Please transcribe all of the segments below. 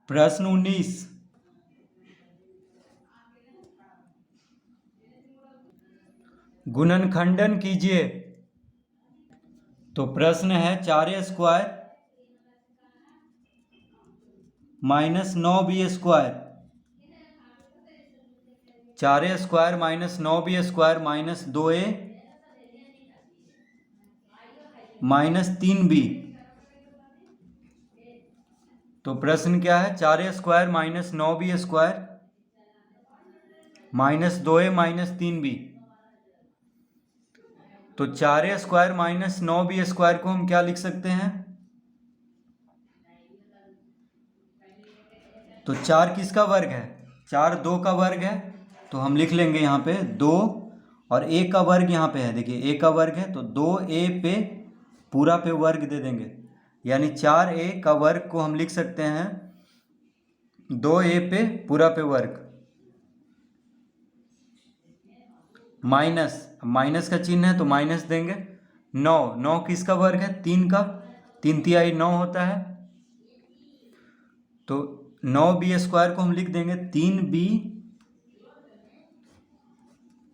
प्रश्न 19। गुणनखंडन कीजिए। तो प्रश्न है 4a² minus 9b²। 4a² minus 9b² minus 2a minus 3b। तो प्रश्न क्या है? 4a² minus 9b² minus 2a minus 3b। तो 4a² माइनस 9b² को हम क्या लिख सकते हैं? तो 4 किसका वर्ग है? 4 2 का वर्ग है, तो हम लिख लेंगे यहाँ पे 2, और a का वर्ग यहाँ पे है, देखिए a का वर्ग है तो 2a पे पूरा पे वर्ग दे देंगे, यानी 4a का वर्ग को हम लिख सकते हैं 2a पे पूरा पे वर्ग माइनस, माइनस का चिन्ह है तो माइनस देंगे। 9, 9 किसका वर्ग है? 3 का, 3 तिहाई 9 होता है, तो 9b² को हम लिख देंगे 3b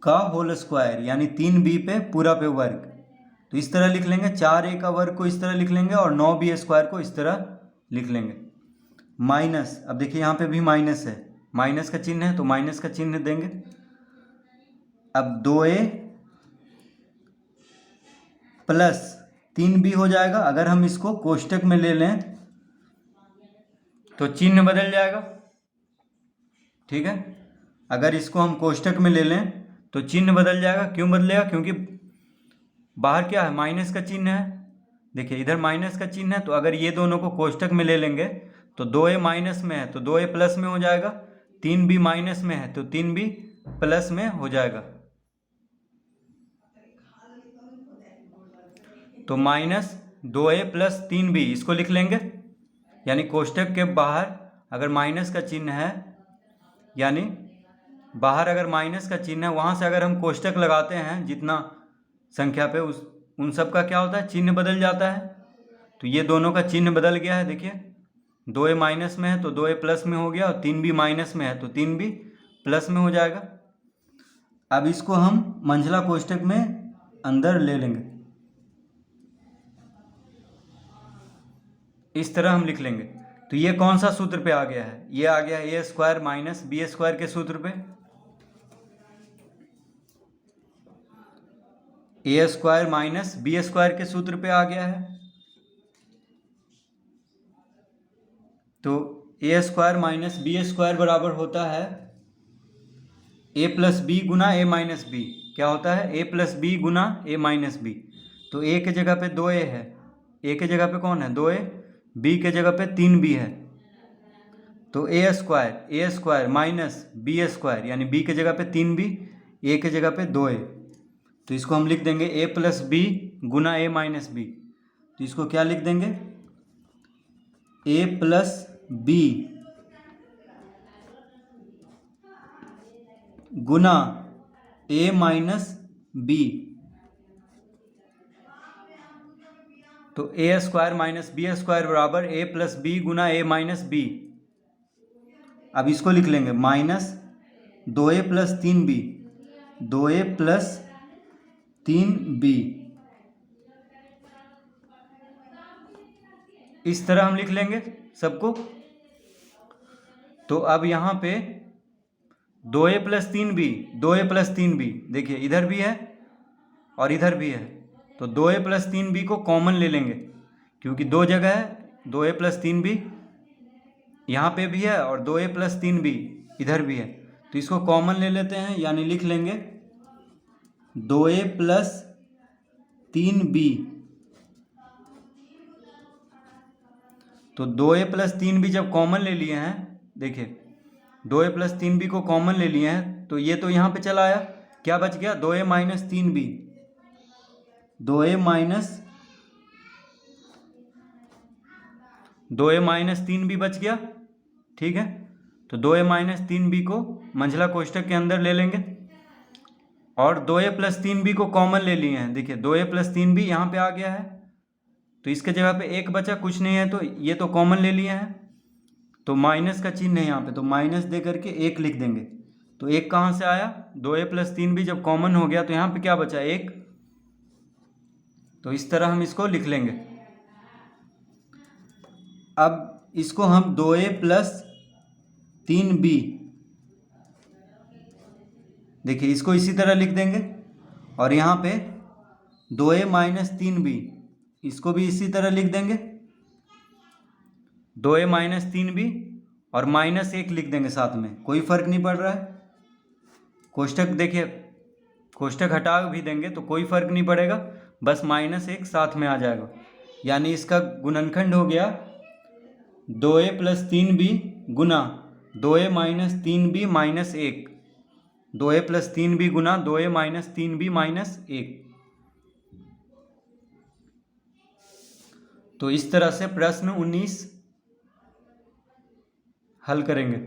का होल स्क्वायर, यानी 3b पे पूरा पे वर्ग। तो इस तरह लिख लेंगे, 4a का वर्ग को इस तरह लिख लेंगे और 9b² को इस तरह लिख लेंगे। माइनस, अब देखिए यहाँ पे भी माइनस है, माइनस का चिन्ह है तो माइनस का चिन्ह देंगे। अब 2a प्लस 3b हो जाएगा। अगर हम इसको कोष्टक में ले लें तो चिन्ह बदल जाएगा, ठीक है। अगर इसको हम कोष्टक में ले लें तो चिन्ह बदल जाएगा। क्यों बदलेगा? क्योंकि बाहर क्या है? माइनस का चिन्ह है, देखिए इधर माइनस का चिन्ह है, तो अगर ये दोनों को कोष्टक में ले लेंगे तो 2a माइनस में है तो 2a प्लस में हो जाएगा, 3b माइनस में है तो 3b प्लस में हो जाएगा। तो माइनस 2a प्लस 3b इसको लिख लेंगे, यानी कोष्टक के बाहर अगर माइनस का चिन्ह है, यानी बाहर अगर माइनस का चिन्ह है, वहाँ से अगर हम कोष्टक लगाते हैं जितना संख्या पे, उन सब का क्या होता है? चिन्ह बदल जाता है। तो ये दोनों का चिन्ह बदल गया है, देखिए 2a माइनस में है तो 2a प्लस में हो गया, और 3b माइनस में है तो 3b प्लस में हो जाएगा। अब इसको हम मंझला कोष्टक में अंदर ले लेंगे, इस तरह हम लिख लेंगे। तो ये कौन सा सूत्र पे आ गया है? ये आ गया a² माइनस b² के सूत्र पे। a² माइनस b² के सूत्र पे आ गया है। तो a² माइनस b² बराबर होता है a प्लस बी गुना a माइनस बी। क्या होता है? a प्लस बी गुना a माइनस बी। तो a के जगह पे 2a है, a के जगह पे कौन है? 2a, b के जगह पे 3b है, तो a² माइनस b² यानी b के जगह पे 3b, a के जगह पे 2a। तो इसको हम लिख देंगे a प्लस बी गुना a माइनस बी। तो इसको क्या लिख देंगे? a प्लस बी गुना a माइनस बी। तो a² माइनस b² बराबर a प्लस बी गुना a माइनस बी। अब इसको लिख लेंगे minus 2a plus 3b, 2a plus 3b। इस तरह हम लिख लेंगे सबको। तो अब यहाँ पे 2a plus 3b, 2a plus 3b, देखिए इधर भी है और इधर भी है, तो 2a प्लस 3b को कॉमन ले लेंगे, क्योंकि दो जगह है। 2a प्लस 3b यहाँ पे भी है और 2a प्लस 3b इधर भी है, तो इसको कॉमन ले लेते हैं, यानी लिख लेंगे 2a प्लस 3b। तो 2a प्लस 3b जब कॉमन ले लिए हैं, देखिए 2a प्लस 3b को कॉमन ले लिए हैं, तो ये तो यहाँ पे चला आया, क्या बच गया? 2a minus 3b, 2a minus 3b बच गया, ठीक है। तो 2a माइनस 3b को मंझला कोष्टक के अंदर ले लेंगे, और 2a प्लस 3b को कॉमन ले लिए हैं, देखिए 2a प्लस 3b यहाँ पे आ गया है, तो इसके जगह पे एक बचा, कुछ नहीं है, तो ये तो कॉमन ले लिए हैं। तो माइनस का चिन्ह है यहाँ पे, तो माइनस दे करके 1 लिख देंगे। तो 1 कहाँ से आया, 2a + 3b जब कॉमन हो गया तो यहाँ पे क्या बचा 1। तो इस तरह हम इसको लिख लेंगे। अब इसको हम 2a + 3b, देखिए इसको इसी तरह लिख देंगे। और यहाँ पे 2a - 3b, इसको भी इसी तरह लिख देंगे। 2a - 3b और -1 लिख देंगे साथ में, कोई फर्क नहीं पड़ रहा है। कोष्टक देखिए, कोष्टक हटा भी देंगे तो कोई फर्क नहीं पड़ेगा, बस -1 साथ में आ जाएगा। यानी इसका गुणनखंड हो गया 2a + 3b गुना 2a - 3b - 1, 2a + 3b गुना 2a - 3b - 1। तो इस तरह से प्रश्न 19 हल करेंगे।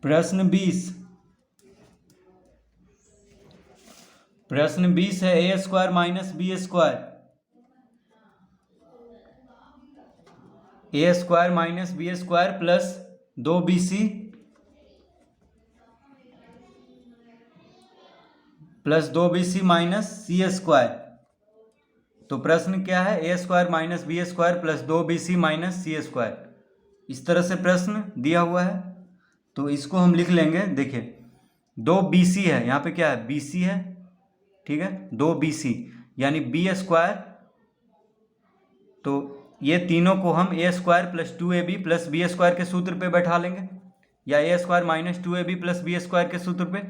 प्रश्न 20 है a² - b², a² - b² plus 2bc - c²। तो प्रश्न क्या है, a² - b² plus 2bc - c²। इस तरह से प्रश्न दिया हुआ है, तो इसको हम लिख लेंगे। देखिए 2bc है, यहाँ पे क्या है bc है, ठीक है, 2bc यानी b²। तो ये तीनों को हम a² + 2ab + b² के सूत्र पे बैठा लेंगे, या a² - 2ab + b² के सूत्र पे।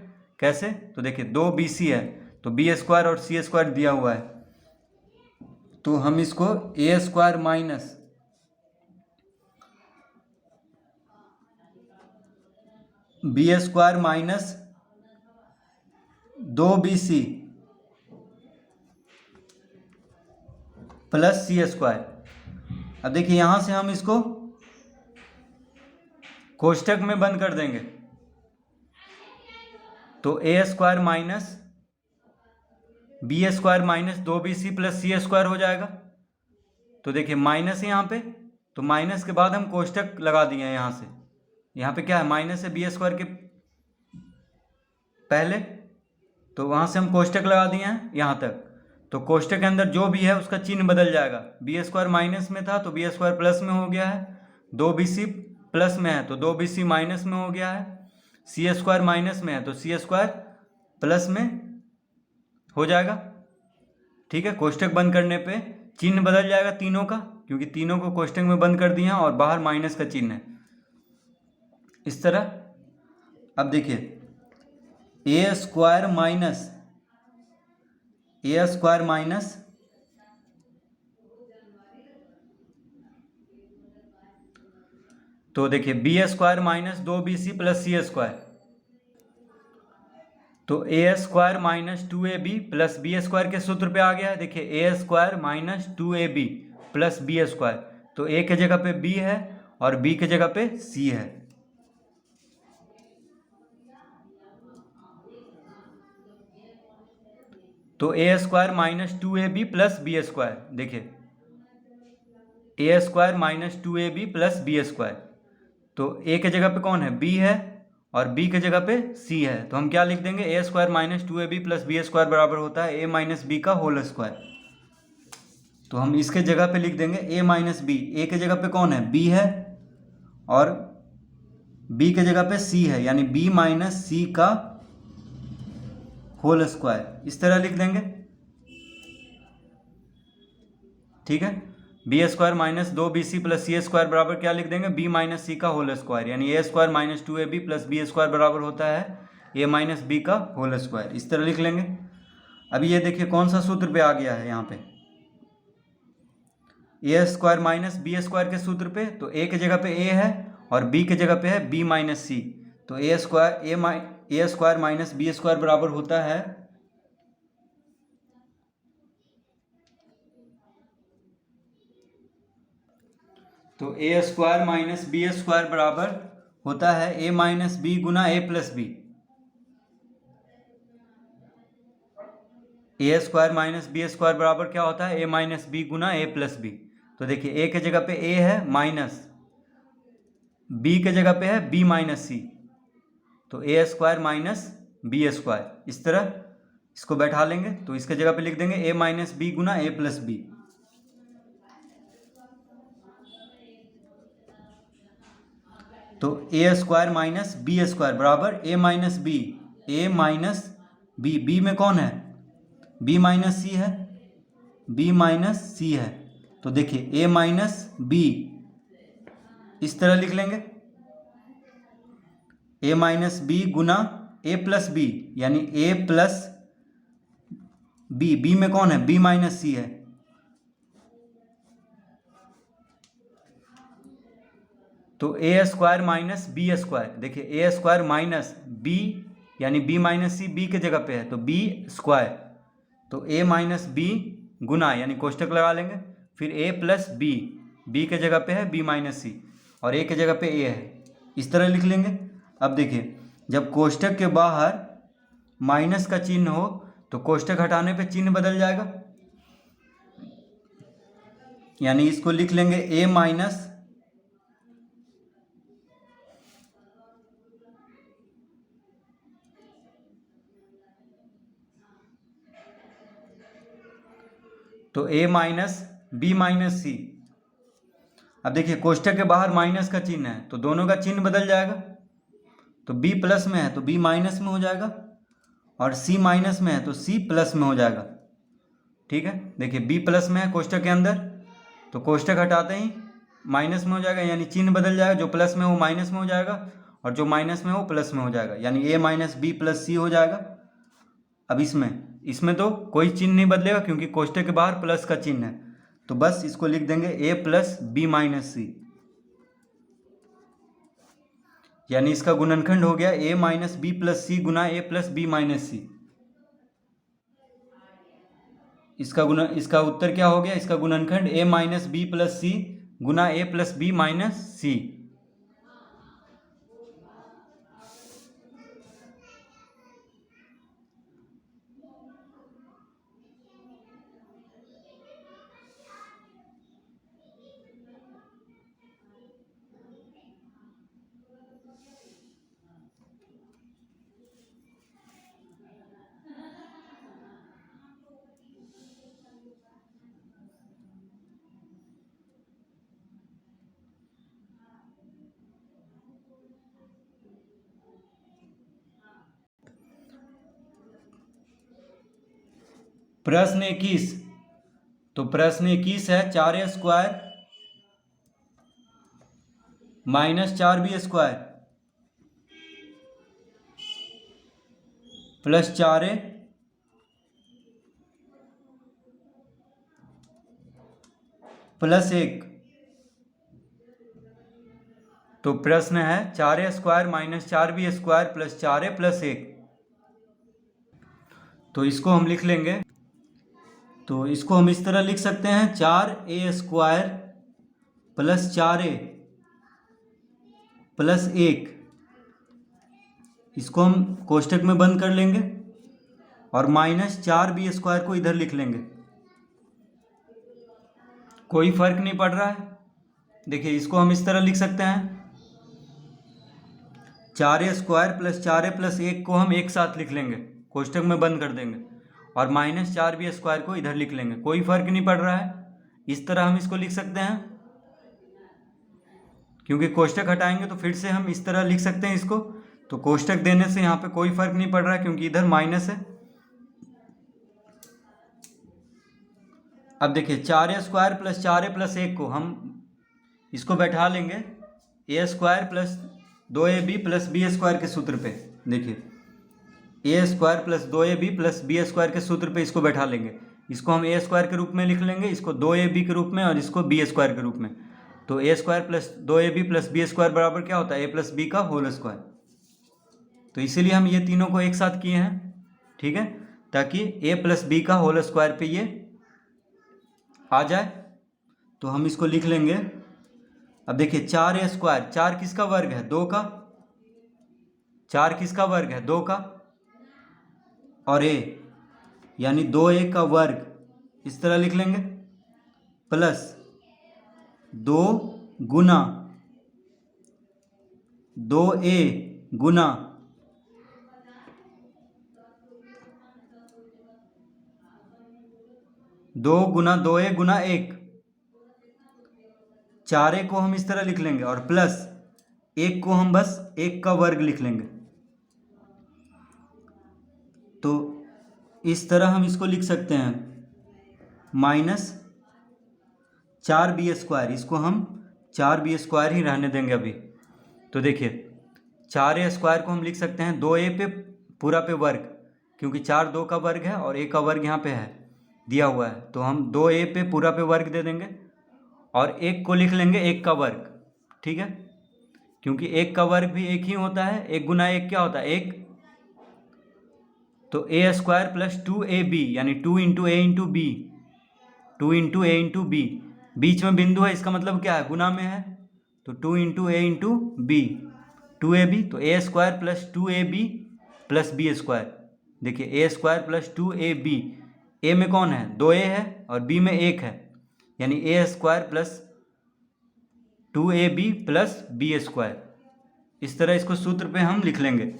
कैसे, तो देखिए 2bc है तो b² और c² दिया हुआ है, तो हम इसको a² minus b² minus 2bc plus c²। अब देखिए यहां से हम इसको कोष्टक में बंद कर देंगे, तो a² minus b² minus 2bc plus c² हो जाएगा। तो देखिए माइनस है यहाँ पे, तो माइनस के बाद हम कोष्टक लगा दिए हैं यहाँ से। यहाँ पे क्या है, माइनस है b² के पहले, तो वहाँ से हम कोष्टक लगा दिए हैं यहाँ तक। तो कोष्टक के अंदर जो भी है उसका चिन्ह बदल जाएगा। b² माइनस में था तो b² प्लस में हो गया है, 2bc प्लस में है तो 2bc माइनस में हो गया है, c² माइनस में है तो c² प्लस में हो जाएगा। ठीक है, कोष्टक बंद करने पे चिन्ह बदल जाएगा तीनों का, क्योंकि तीनों को कोष्टक में बंद कर दिया और बाहर माइनस का चिन्ह है, इस तरह। अब देखिए a² माइनस तो देखिए b² minus 2bc plus c²। तो a² minus 2ab plus b² के सूत्र पे आ गया है। देखिए a² minus 2ab plus b², तो a के जगह पे b है और b के जगह पे c है। तो a² minus 2ab plus b², देखिए a² minus 2ab plus b², तो a के जगह पे कौन है, b है, और b के जगह पे c है। तो हम क्या लिख देंगे, a² minus 2ab plus b² बराबर होता है a माइनस b का होल स्क्वायर। तो हम इसके जगह पे लिख देंगे a माइनस b, a के जगह पे कौन है, b है, और b के जगह पे c है, यानी b माइनस c का होल स्क्वायर, इस तरह लिख देंगे। ठीक है, b² minus 2bc plus c² बराबर क्या लिख देंगे, b माइनस c का होल स्क्वायर, यानी a² minus 2ab plus b² बराबर होता है ए माइनस बी का होल स्क्वायर, इस तरह लिख लेंगे। अभी ये देखिए कौन सा सूत्र पे आ गया है यहाँ पे, ए स्क्वायर माइनस बी स्क्वायर के सूत्र पे। तो ए की जगह पे ए है और बी की जगह पे है बी माइनस सी। तो A square minus B square बराबर होता है, तो A square minus B square बराबर होता है ए माइनस बी गुना ए प्लस बी। ए स्क्वायर माइनस बी स्क्वायर बराबर क्या होता है, ए माइनस बी गुना ए प्लस बी। तो देखिए ए के जगह पे ए है माइनस, बी के जगह पे है बी माइनस सी, तो A square minus B square, इस तरह इसको बैठा लेंगे। तो इसके जगह पे लिख देंगे ए माइनस बी गुना ए प्लस बी। तो A square minus B square बराबर ए माइनस बी, ए माइनस बी, बी में कौन है, बी माइनस सी है, बी माइनस सी है। तो देखिए ए माइनस बी, इस तरह लिख लेंगे, ए माइनस बी गुना ए प्लस बी, यानी ए प्लस बी, बी में कौन है, बी माइनस सी है। तो A square minus B square, देखिए ए स्क्वायर माइनस बी यानी बी माइनस सी, बी के जगह पे है तो बी स्क्वायर, तो ए माइनस बी गुना यानी कोष्टक लगा लेंगे, फिर ए प्लस बी, बी के जगह पे है बी माइनस सी और ए के जगह पे ए है, इस तरह लिख लेंगे। अब देखिए जब कोष्टक के बाहर माइनस का चिन्ह हो तो कोष्टक हटाने पे चिन्ह बदल जाएगा, यानी इसको लिख लेंगे ए माइनस तो ए माइनस बी माइनस सी। अब देखिए कोष्टक के बाहर माइनस का चिन्ह है तो दोनों का चिन्ह बदल जाएगा, तो बी प्लस में है तो बी माइनस में हो जाएगा और सी माइनस में है तो सी प्लस में हो जाएगा। ठीक है, देखिए बी प्लस में है कोष्टक के अंदर तो कोष्टक हटाते ही माइनस में हो जाएगा, यानी चिन्ह बदल जाएगा, जो प्लस में वो माइनस में हो जाएगा और जो माइनस में वो प्लस में हो जाएगा, यानी ए माइनस बी प्लस सी हो जाएगा। अब इसमें तो कोई चिन्ह नहीं बदलेगा क्योंकि कोष्टक के बाहर प्लस का चिन्ह है, तो बस इसको लिख देंगे ए प्लस बी माइनस सी, यानी इसका गुणनखंड हो गया ए माइनस बी प्लस सी गुना ए प्लस बी माइनस सी। इसका उत्तर क्या हो गया, इसका गुणनखंड ए माइनस बी प्लस सी गुना ए प्लस बी माइनस सी। प्रश्न 21, तो प्रश्न 21 है 4a square minus 4b square plus 4a plus 1। तो प्रश्न है 4a square minus 4b square plus 4a plus 1। तो इसको हम लिख लेंगे, तो इसको हम इस तरह लिख सकते हैं 4a square plus 4a plus 1, इसको हम कोष्टक में बंद कर लेंगे और माइनस 4b स्क्वायर को इधर लिख लेंगे। कोई फर्क नहीं पड़ रहा है, देखिए इसको हम इस तरह लिख सकते हैं 4a square plus 4a plus 1 को हम एक साथ लिख लेंगे, कोष्टक में बंद कर देंगे और माइनस 4b स्क्वायर को इधर लिख लेंगे, कोई फर्क नहीं पड़ रहा है। इस तरह हम इसको लिख सकते हैं, क्योंकि कोष्टक हटाएंगे तो फिर से हम इस तरह लिख सकते हैं इसको, तो कोष्टक देने से यहाँ पे कोई फर्क नहीं पड़ रहा है क्योंकि इधर माइनस है। अब देखिए 4a square plus 4a plus 1 को हम इसको बैठा लेंगे ए square plus 2ab plus B square के सूत्र पे। देखिए A square plus 2ab plus B square के सूत्र पे इसको बैठा लेंगे। इसको हम ए स्क्वायर के रूप में लिख लेंगे, इसको 2ab के रूप में, और इसको बी स्क्वायर के रूप में। तो A square plus 2ab plus B square बराबर क्या होता है? ए प्लस बी का होल स्क्वायर। तो इसीलिए हम ये तीनों को एक साथ किए हैं, ठीक है, ताकि ए प्लस बी का होल स्क्वायर पे ये आ जाए। तो हम इसको लिख लेंगे। अब देखिए 4a स्क्वायर, 4 किसका वर्ग है? 2 का। 4 किसका वर्ग है? 2 का। और a यानी 2a का वर्ग इस तरह लिख लेंगे, प्लस 2 गुना 2a गुना 2 गुना 2a गुना 1। 4a को हम इस तरह लिख लेंगे, और प्लस 1 को हम बस 1 का वर्ग लिख लेंगे। तो इस तरह हम इसको लिख सकते हैं, माइनस 4b स्क्वायर। इसको हम 4b स्क्वायर ही रहने देंगे अभी। तो देखिए 4a स्क्वायर को हम लिख सकते हैं 2a पे पूरा पे वर्ग, क्योंकि 4 2 का वर्ग है और a का वर्ग यहाँ पे है दिया हुआ है। तो हम 2a पे पूरा पे वर्ग दे देंगे, और 1 को लिख लेंगे 1 का वर्ग, ठीक है, क्योंकि 1 का वर्ग भी 1 ही होता है। 1 गुना 1 क्या होता है? 1। तो ए स्क्वायर प्लस 2ab यानी 2 into A into B, 2 into A into B. बीच में बिंदु है, इसका मतलब क्या है? गुना में है। तो 2 into A into B, 2ab। तो A square plus 2ab plus B square. देखिए ए स्क्वायर प्लस 2ab, ए में कौन है? 2a है, और बी में 1 है, यानी A square plus 2ab plus B square. इस तरह इसको सूत्र पे हम लिख लेंगे।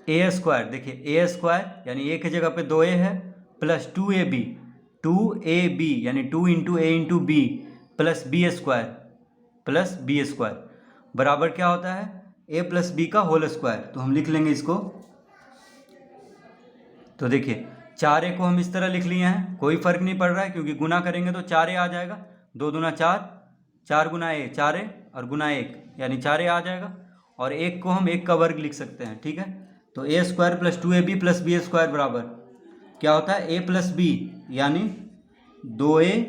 ए स्क्वायर, देखिए ए स्क्वायर यानी ए की जगह पे 2a है, प्लस 2ab, 2ab यानी 2 into A into B plus B square बराबर क्या होता है? ए प्लस बी का होल स्क्वायर। तो हम लिख लेंगे इसको। तो देखिए 4a को हम इस तरह लिख लिए हैं, कोई फर्क नहीं पड़ रहा है, क्योंकि गुना करेंगे तो 4a आ जाएगा। 2 दूना 4, 4 गुना a 4a, और गुना 1 यानी 4a आ जाएगा। और 1 को हम 1 का वर्ग लिख सकते हैं, ठीक है। तो A square plus 2ab plus B square बराबर क्या होता है? ए प्लस बी यानी 2a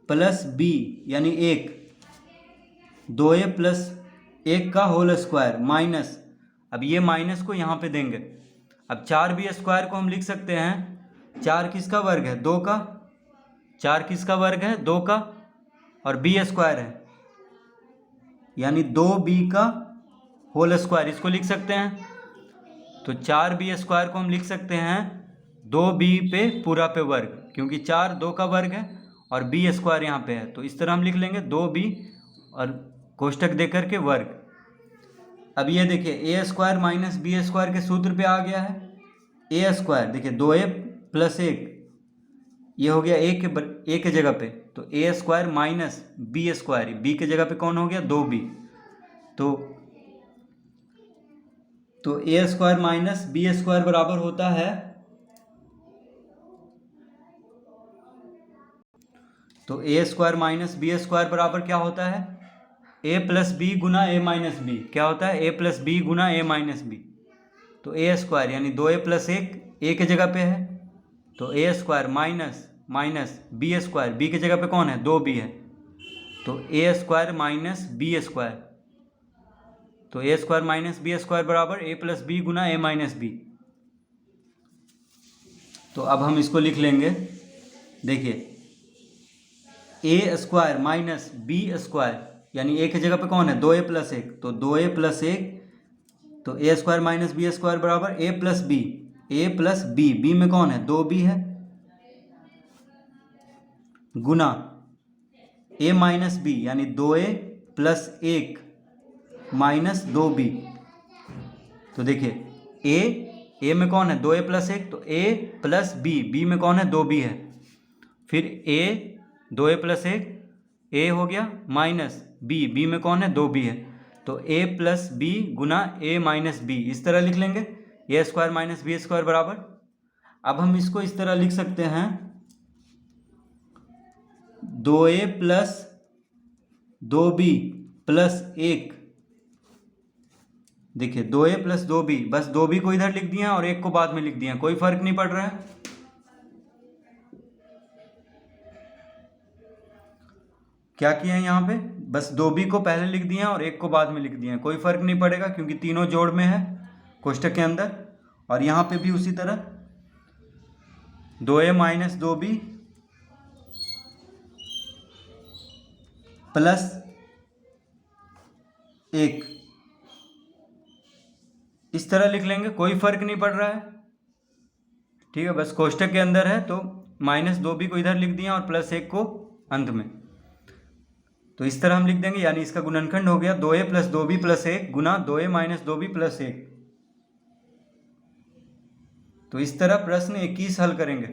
प्लस बी यानी 1, 2a प्लस 1 का होल स्क्वायर माइनस, अब ये माइनस को यहाँ पे देंगे। अब 4b स्क्वायर को हम लिख सकते हैं, 4 किसका वर्ग है? 2 का। 4 किसका वर्ग है? 2 का, और b स्क्वायर है यानी 2b का होल स्क्वायर, इसको लिख सकते हैं। तो 4b स्क्वायर को हम लिख सकते हैं 2b पे पूरा पे वर्ग, क्योंकि 4 2 का वर्ग है और b स्क्वायर यहाँ पे है। तो इस तरह हम लिख लेंगे 2b और कोष्टक देकर के वर्ग। अब ये देखिए A square minus B square के सूत्र पे आ गया है। ए स्क्वायर देखिए 2a प्लस 1, ये हो गया ए के जगह पे, तो A square minus B square, B के जगह पे कौन हो गया? 2b। तो A square minus B square बराबर होता है, तो A square minus B square बराबर क्या होता है? ए प्लस बी गुना ए माइनस बी। क्या होता है? ए प्लस बी गुना ए माइनस बी। तो ए स्क्वायर यानी 2a प्लस 1 ए के जगह पे है, तो A square minus B square, B के जगह पे कौन है? 2b है, तो A square minus B square. तो A square minus B square बराबर ए प्लस बी गुना ए माइनस बी। तो अब हम इसको लिख लेंगे। देखिए A square minus B square यानी ए की जगह पे कौन है? 2a प्लस 1, तो 2a प्लस 1, तो A square minus B square बराबर A plus B, A plus B, B में कौन है? 2b है, गुना ए माइनस बी यानी 2a प्लस 1 माइनस 2b। तो देखिए ए में कौन है? 2a प्लस 1, तो a प्लस बी, बी में कौन है? 2b है। फिर a 2a प्लस 1 a हो गया माइनस बी में कौन है? 2b है, तो a प्लस बी गुना a माइनस बी। इस तरह लिख लेंगे ए स्क्वायर माइनस बी स्क्वायर बराबर। अब हम इसको इस तरह लिख सकते हैं 2a प्लस 2b प्लस 1, देखिए 2a प्लस 2b, बस 2b को इधर लिख दिया और 1 को बाद में लिख दिया, कोई फर्क नहीं पड़ रहा है। क्या किया है यहाँ पे, बस 2b को पहले लिख दिया और 1 को बाद में लिख दिया, कोई फर्क नहीं पड़ेगा क्योंकि तीनों जोड़ में है कोष्टक के अंदर। और यहाँ पे भी उसी तरह 2a माइनस 2b प्लस 1, इस तरह लिख लेंगे, कोई फर्क नहीं पड़ रहा है। ठीक है, बस कोष्टक के अंदर है तो माइनस 2b को इधर लिख दिया और प्लस 1 को अंत में, तो इस तरह हम लिख देंगे, यानी इसका गुणनखंड हो गया 2a प्लस 2b प्लस 1 गुना 2a माइनस 2b प्लस 1। तो इस तरह प्रश्न 21 हल करेंगे।